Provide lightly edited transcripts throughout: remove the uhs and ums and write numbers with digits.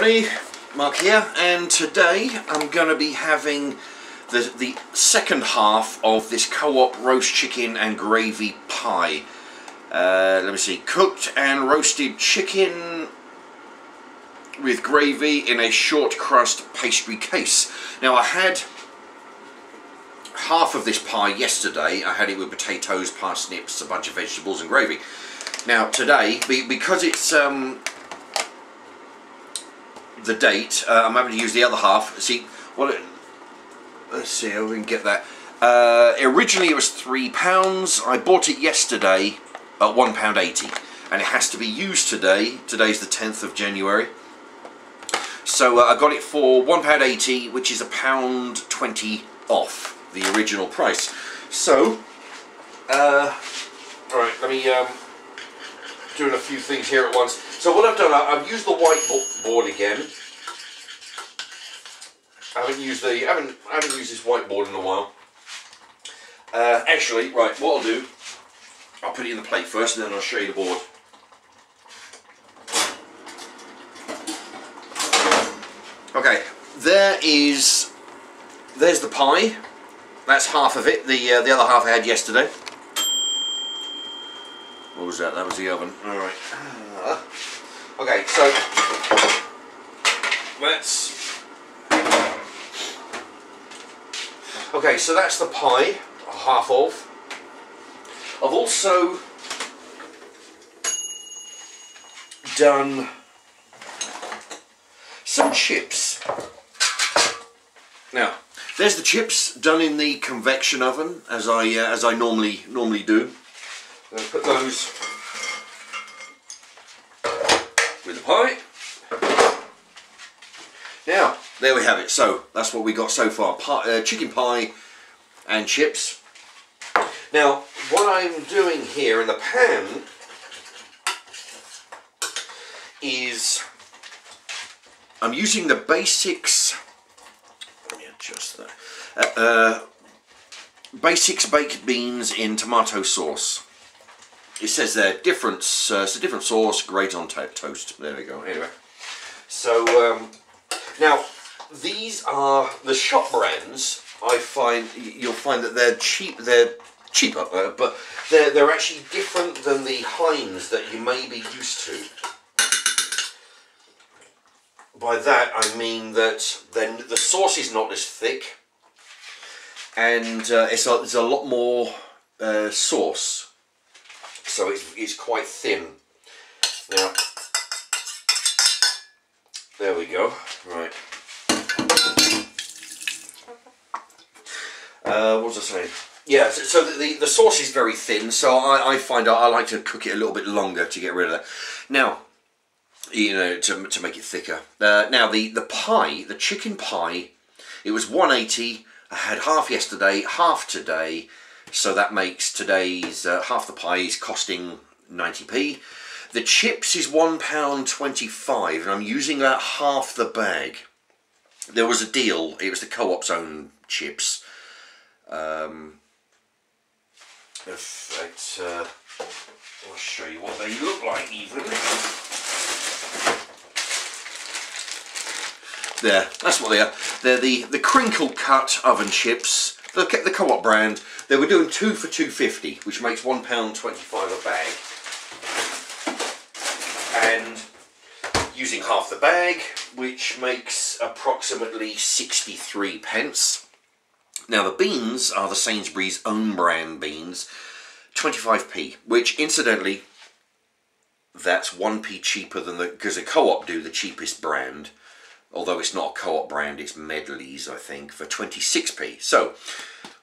everybody, Mark here, and today I'm going to be having the second half of this Co-op roast chicken and gravy pie. Let me see, cooked and roasted chicken with gravy in a short crust pastry case. Now I had half of this pie yesterday. I had it with potatoes, parsnips, a bunch of vegetables and gravy. Now today, because it's the date, I'm having to use the other half. See, let's see how we can get that. Originally it was £3. I bought it yesterday at £1.80, and it has to be used today. Today's the 10th of January. So I got it for £1.80, which is £1.20 off the original price. So, alright, let me doing a few things here at once. So what I've done, I've used the whiteboard again. I haven't used this whiteboard in a while. Actually, right, what I'll do, I'll put it in the plate first, and then I'll show you the board. Okay, there's the pie. That's half of it. The other half I had yesterday. What was that? That was the oven. All right. Okay, so let's. Okay, so that's the pie, half of. I've also done some chips. Now, there's the chips done in the convection oven, as I normally do. I'm going to put those with the pie. Now, there we have it. So, that's what we got so far. Chicken pie and chips. Now, what I'm doing here in the pan is I'm using the Basics. Let me adjust that. Basics baked beans in tomato sauce. It says there, it's a different sauce, great on toast. There we go. Anyway, so now these are the shop brands. You'll find that they're cheaper, but they're actually different than the Heinz that you may be used to. By that I mean that then the sauce is not as thick, and it's a lot more sauce. So it's quite thin. Now, there we go. Right. What was I saying? Yeah. So the sauce is very thin. So I find I like to cook it a little bit longer to get rid of that. Now, you know, to make it thicker. Now the pie, the chicken pie, it was £1.80. I had half yesterday, half today. So that makes today's half the pie is costing 90p. The chips is £1.25, and I'm using about half the bag. There was a deal. It was the Co-op's own chips. In fact, I'll show you what they look like even. There, that's what they are. They're the crinkle cut oven chips. The Co-op brand. They were doing 2 for £2.50, which makes £1.25 a bag. And using half the bag, which makes approximately 63p. Now the beans are the Sainsbury's own brand beans, 25p, which incidentally, that's 1p cheaper than because the Co-op do the cheapest brand. Although it's not a Co-op brand, it's Medley's, I think, for 26p. So,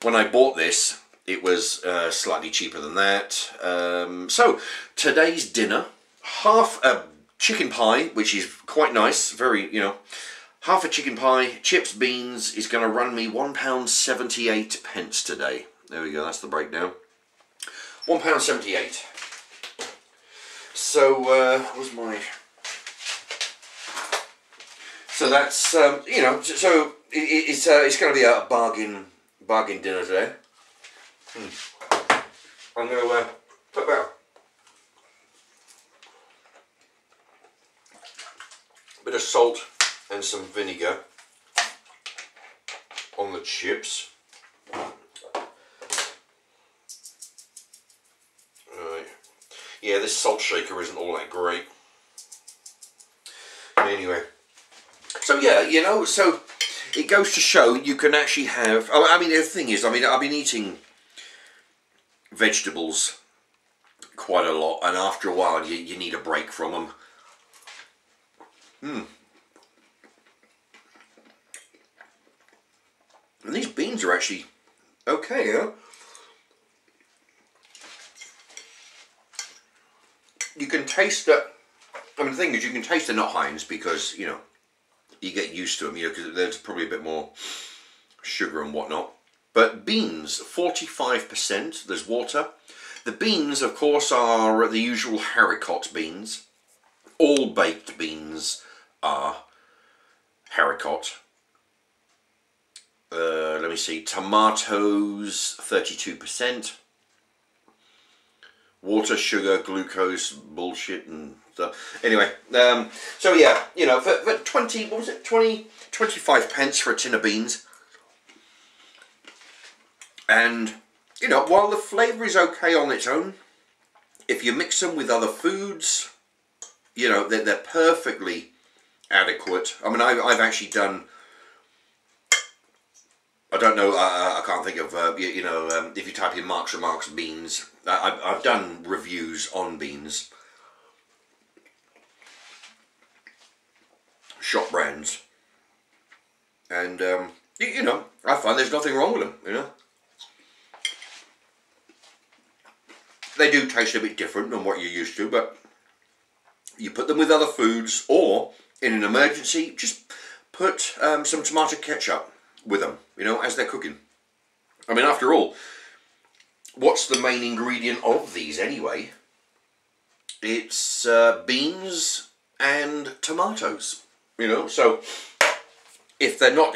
when I bought this, it was slightly cheaper than that. So, today's dinner, half a chicken pie, which is quite nice, very, you know, half a chicken pie, chips, beans, is going to run me £1.78 today. There we go, that's the breakdown. £1.78. So, what's my... So that's you know, so it's going to be a bargain dinner today. I'm going to put that bit of salt and some vinegar on the chips. Yeah, this salt shaker isn't all that great. Anyway, so yeah, you know, so it goes to show you can actually have. I mean, the thing is, I mean, I've been eating vegetables quite a lot, and after a while, you need a break from them. And these beans are actually okay, huh? You can taste that. I mean, the thing is, you can taste they're not Heinz because, you know, you get used to them, you know, because there's probably a bit more sugar and whatnot. But beans, 45%, there's water. The beans, of course, are the usual haricot beans. All baked beans are haricot. Let me see, tomatoes, 32%. Water, sugar, glucose, bullshit and stuff. Anyway, so yeah, you know, for 20, what was it, 25 pence for a tin of beans. And, you know, while the flavour is okay on its own, if you mix them with other foods, you know, they're perfectly adequate. I mean, I've actually done, I don't know, I can't think of, you know, if you type in Mark's Remarks beans, I've done reviews on beans. Shop brands. And, you know, I find there's nothing wrong with them, you know. They do taste a bit different than what you're used to, but you put them with other foods, or, in an emergency, just put some tomato ketchup with them, you know, as they're cooking. I mean, after all, what's the main ingredient of these anyway? It's beans and tomatoes, you know. So if they're not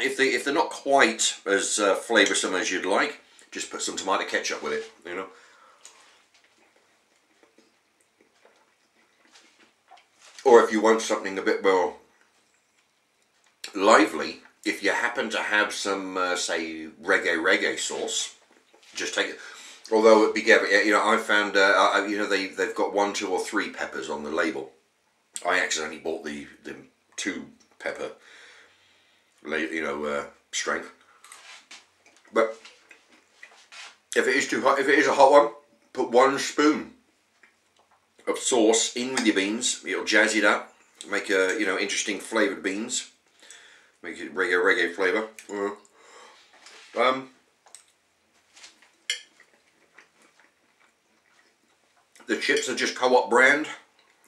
quite as flavoursome as you'd like, just put some tomato ketchup with it, you know. Or if you want something a bit more lively, if you happen to have some, say, reggae sauce, just take it. Although it'd be, you know, I found, you know, they've got 1, 2 or 3 peppers on the label. I accidentally bought the 2 pepper, you know, strength. But if it is too hot, if it is a hot one, put 1 spoon of sauce in with your beans. It'll jazz it up, make a, you know, interesting flavoured beans. Make it reggae flavour. The chips are just Co-op brand.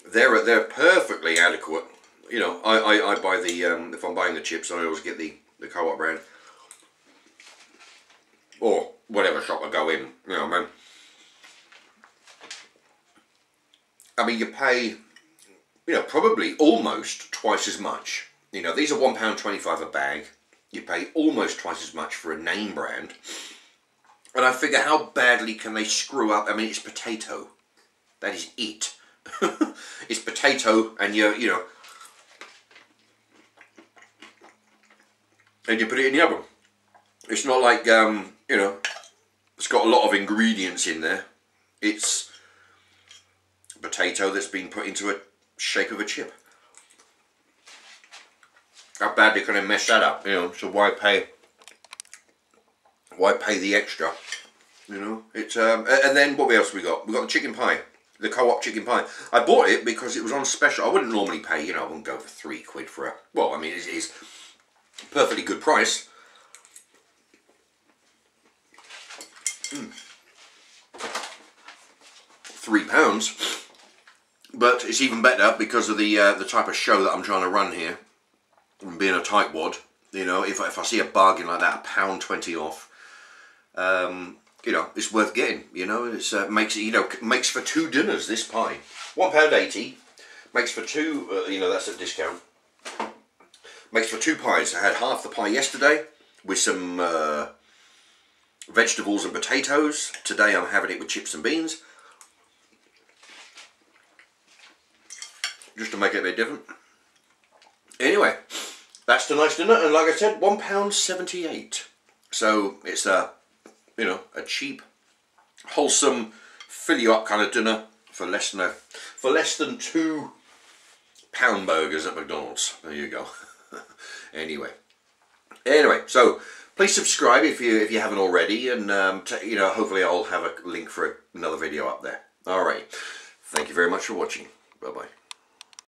They're perfectly adequate. You know, I buy the if I'm buying the chips, I always get the Co-op brand, or whatever shop I go in. You know, man. I mean, you pay, you know, probably almost twice as much. You know, these are £1.25 a bag. You pay almost twice as much for a name brand. And I figure, how badly can they screw up? I mean, it's potato. That is it. It's potato, and you know, and you put it in the oven. It's not like, you know, it's got a lot of ingredients in there. It's potato that's been put into a shape of a chip. How badly can I mess that up? You know, so why pay the extra? You know, it's and then what else we got? We got the chicken pie, the Co-op chicken pie. I bought it because it was on special. I wouldn't normally pay, you know, I wouldn't go for £3 for a. Well, I mean, it is perfectly good price. £3, but it's even better because of the type of show that I'm trying to run here. Being a tightwad, you know, if I see a bargain like that, £1.20 off, you know, it's worth getting. You know, it's makes it, you know, makes for 2 dinners. This pie, £1.80, makes for 2. You know, that's at discount. Makes for 2 pies. I had half the pie yesterday with some vegetables and potatoes. Today I'm having it with chips and beans, just to make it a bit different. Anyway, that's tonight's dinner, and like I said, £1.78. So it's a, you know, a cheap, wholesome, fill you up kind of dinner for less than £2 burgers at McDonald's. There you go. Anyway, so please subscribe if you haven't already, and you know, hopefully I'll have a link for another video up there. All right, thank you very much for watching. Bye bye.